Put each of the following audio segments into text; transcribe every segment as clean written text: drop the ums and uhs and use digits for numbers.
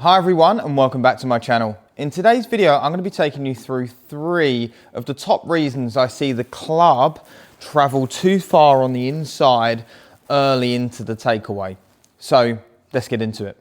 Hi everyone and welcome back to my channel. In today's video I'm going to be taking you through 3 of the top reasons I see the club travel too far on the inside early into the takeaway. So let's get into it.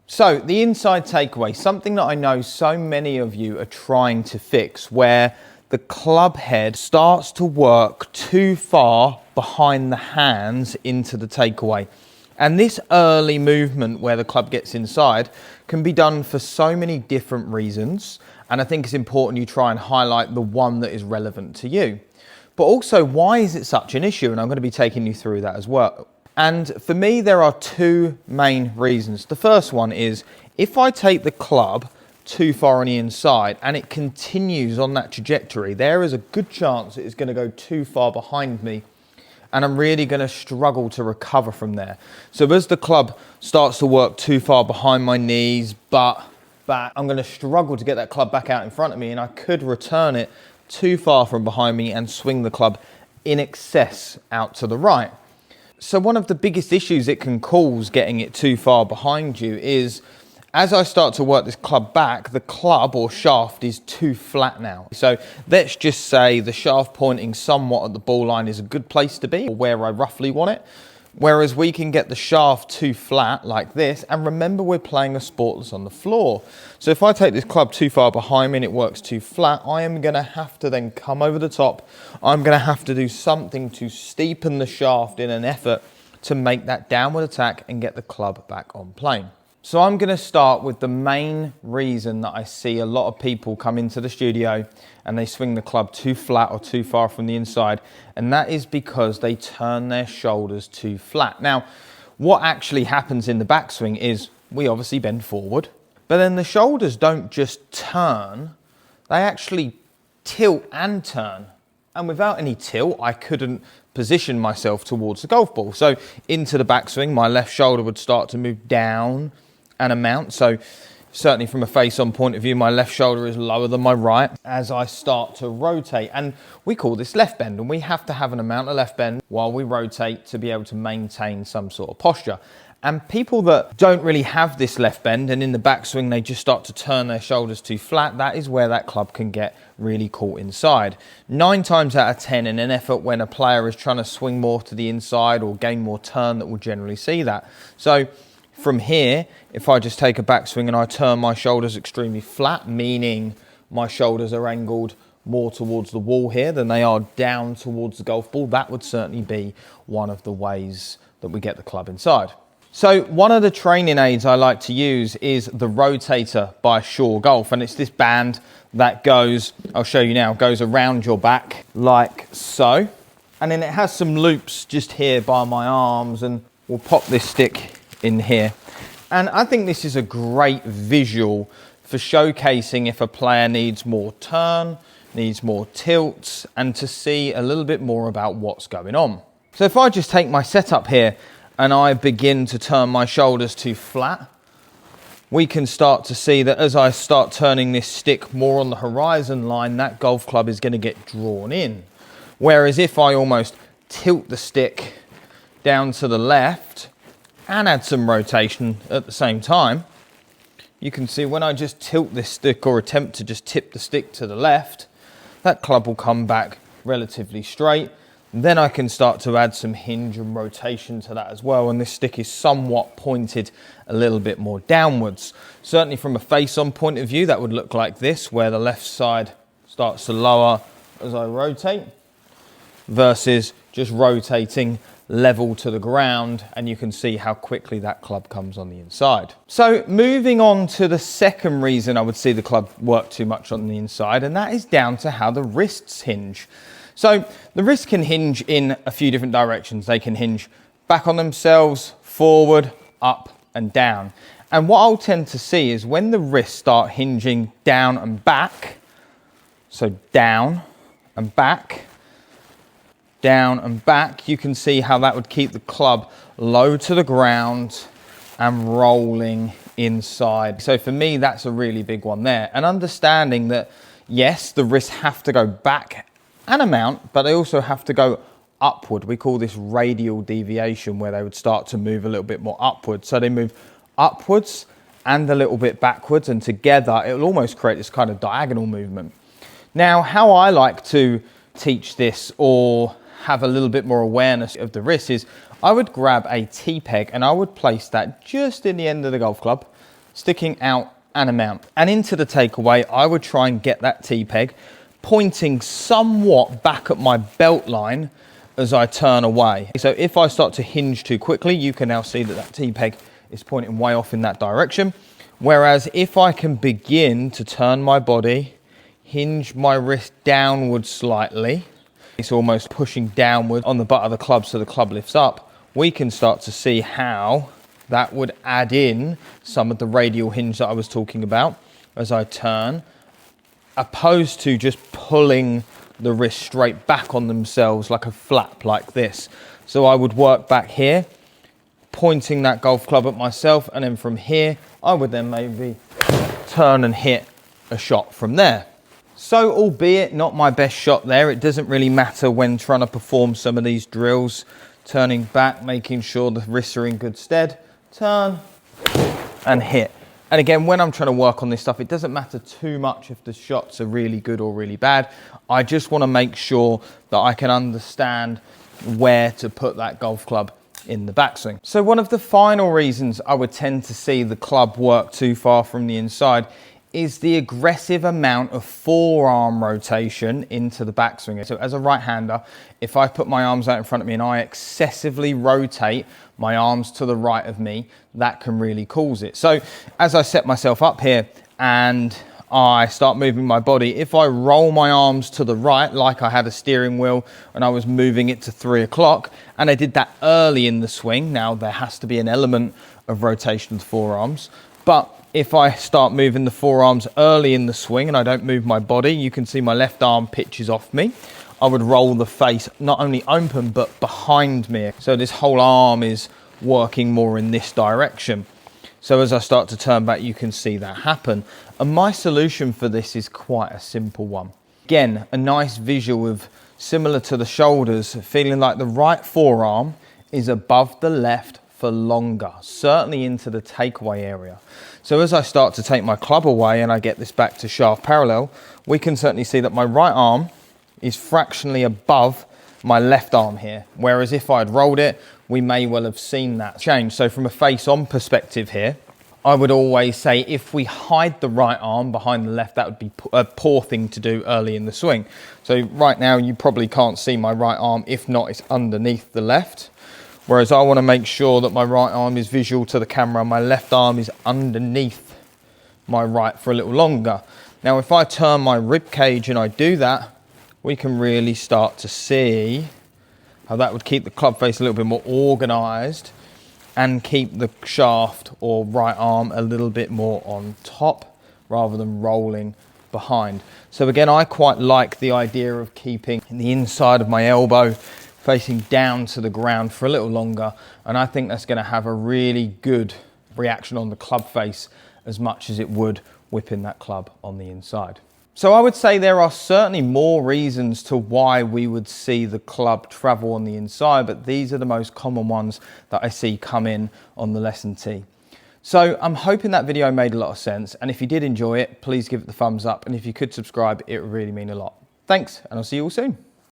So the inside takeaway, something that I know so many of you are trying to fix, where the club head starts to work too far behind the hands into the takeaway. And this early movement where the club gets inside can be done for so many different reasons. And I think it's important you try and highlight the one that is relevant to you. But also, why is it such an issue? And I'm going to be taking you through that as well. And for me, there are 2 main reasons. The first one is if I take the club too far on the inside and it continues on that trajectory, there is a good chance it is going to go too far behind me and I'm really going to struggle to recover from there. So as the club starts to work too far behind my knees, but back, I'm going to struggle to get that club back out in front of me, and I could return it too far from behind me and swing the club in excess out to the right. So one of the biggest issues it can cause getting it too far behind you is as I start to work this club back, the club or shaft is too flat now. So let's just say the shaft pointing somewhat at the ball line is a good place to be, or where I roughly want it. Whereas we can get the shaft too flat like this, and remember we're playing a sport that's on the floor. So if I take this club too far behind me and it works too flat, I am going to have to then come over the top. I'm going to have to do something to steepen the shaft in an effort to make that downward attack and get the club back on plane. So I'm going to start with the main reason that I see a lot of people come into the studio and they swing the club too flat or too far from the inside, and that is because they turn their shoulders too flat. Now, what actually happens in the backswing is we obviously bend forward, but then the shoulders don't just turn, they actually tilt and turn. And without any tilt, I couldn't position myself towards the golf ball. So into the backswing, my left shoulder would start to move down and amount. So certainly from a face-on point of view, my left shoulder is lower than my right as I start to rotate. And we call this left bend, and we have to have an amount of left bend while we rotate to be able to maintain some sort of posture. And people that don't really have this left bend and in the backswing they just start to turn their shoulders too flat, that is where that club can get really caught inside. 9 times out of 10 in an effort when a player is trying to swing more to the inside or gain more turn, that will generally see that. So from here, if I just take a backswing and I turn my shoulders extremely flat, meaning my shoulders are angled more towards the wall here than they are down towards the golf ball, that would certainly be one of the ways that we get the club inside. So one of the training aids I like to use is the Rotator by Shore Golf, and it's this band that goes, I'll show you now, goes around your back like so. And then it has some loops just here by my arms, and we'll pop this stick in here. And I think this is a great visual for showcasing if a player needs more turn, needs more tilt, and to see a little bit more about what's going on. So if I just take my setup here and I begin to turn my shoulders too flat, we can start to see that as I start turning this stick more on the horizon line, that golf club is going to get drawn in. Whereas if I almost tilt the stick down to the left and add some rotation at the same time, you can see when I just tilt this stick or attempt to just tip the stick to the left, that club will come back relatively straight. Then I can start to add some hinge and rotation to that as well, and this stick is somewhat pointed a little bit more downwards. Certainly from a face-on point of view, that would look like this, where the left side starts to lower as I rotate, versus just rotating level to the ground, and you can see how quickly that club comes on the inside. So moving on to the second reason I would see the club work too much on the inside, and that is down to how the wrists hinge. So the wrists can hinge in a few different directions. They can hinge back on themselves, forward, up and down. And what I'll tend to see is when the wrists start hinging down and back, so down and back, down and back, you can see how that would keep the club low to the ground and rolling inside. So for me, that's a really big one there. And understanding that yes, the wrists have to go back an amount, but they also have to go upward. We call this radial deviation, where they would start to move a little bit more upwards. So they move upwards and a little bit backwards, and together it will almost create this kind of diagonal movement. Now, how I like to teach this, or have a little bit more awareness of the wrist, is I would grab a T-peg and I would place that just in the end of the golf club, sticking out an amount. And into the takeaway, I would try and get that T-peg pointing somewhat back at my belt line as I turn away. So if I start to hinge too quickly, you can now see that that T-peg is pointing way off in that direction. Whereas if I can begin to turn my body, hinge my wrist downwards slightly, it's almost pushing downward on the butt of the club so the club lifts up, we can start to see how that would add in some of the radial hinge that I was talking about as I turn, opposed to just pulling the wrist straight back on themselves like a flap like this. So I would work back here, pointing that golf club at myself, and then from here, I would then maybe turn and hit a shot from there. So albeit not my best shot there, it doesn't really matter when trying to perform some of these drills. Turning back, making sure the wrists are in good stead, turn and hit. And again, when I'm trying to work on this stuff, it doesn't matter too much if the shots are really good or really bad. I just want to make sure that I can understand where to put that golf club in the backswing. So one of the final reasons I would tend to see the club work too far from the inside is the aggressive amount of forearm rotation into the backswing. So as a right-hander, if I put my arms out in front of me and I excessively rotate my arms to the right of me, that can really cause it. So as I set myself up here and I start moving my body, if I roll my arms to the right, like I had a steering wheel and I was moving it to 3 o'clock, and I did that early in the swing, now there has to be an element of rotation of the forearms, but if I start moving the forearms early in the swing and I don't move my body, you can see my left arm pitches off me. I would roll the face not only open, but behind me. So this whole arm is working more in this direction. So as I start to turn back, you can see that happen. And my solution for this is quite a simple one. Again, a nice visual of, similar to the shoulders, feeling like the right forearm is above the left for longer, certainly into the takeaway area. So as I start to take my club away and I get this back to shaft parallel, we can certainly see that my right arm is fractionally above my left arm here. Whereas if I had rolled it, we may well have seen that change. So from a face-on perspective here, I would always say if we hide the right arm behind the left, that would be a poor thing to do early in the swing. So right now you probably can't see my right arm. If not, it's underneath the left. Whereas I want to make sure that my right arm is visual to the camera, my left arm is underneath my right for a little longer. Now, if I turn my rib cage and I do that, we can really start to see how that would keep the club face a little bit more organized and keep the shaft or right arm a little bit more on top rather than rolling behind. So again, I quite like the idea of keeping the inside of my elbow facing down to the ground for a little longer, and I think that's going to have a really good reaction on the club face as much as it would whipping that club on the inside. So I would say there are certainly more reasons to why we would see the club travel on the inside, but these are the most common ones that I see come in on the lesson tee. So I'm hoping that video made a lot of sense, and if you did enjoy it, please give it the thumbs up, and if you could subscribe, it would really mean a lot. Thanks, and I'll see you all soon.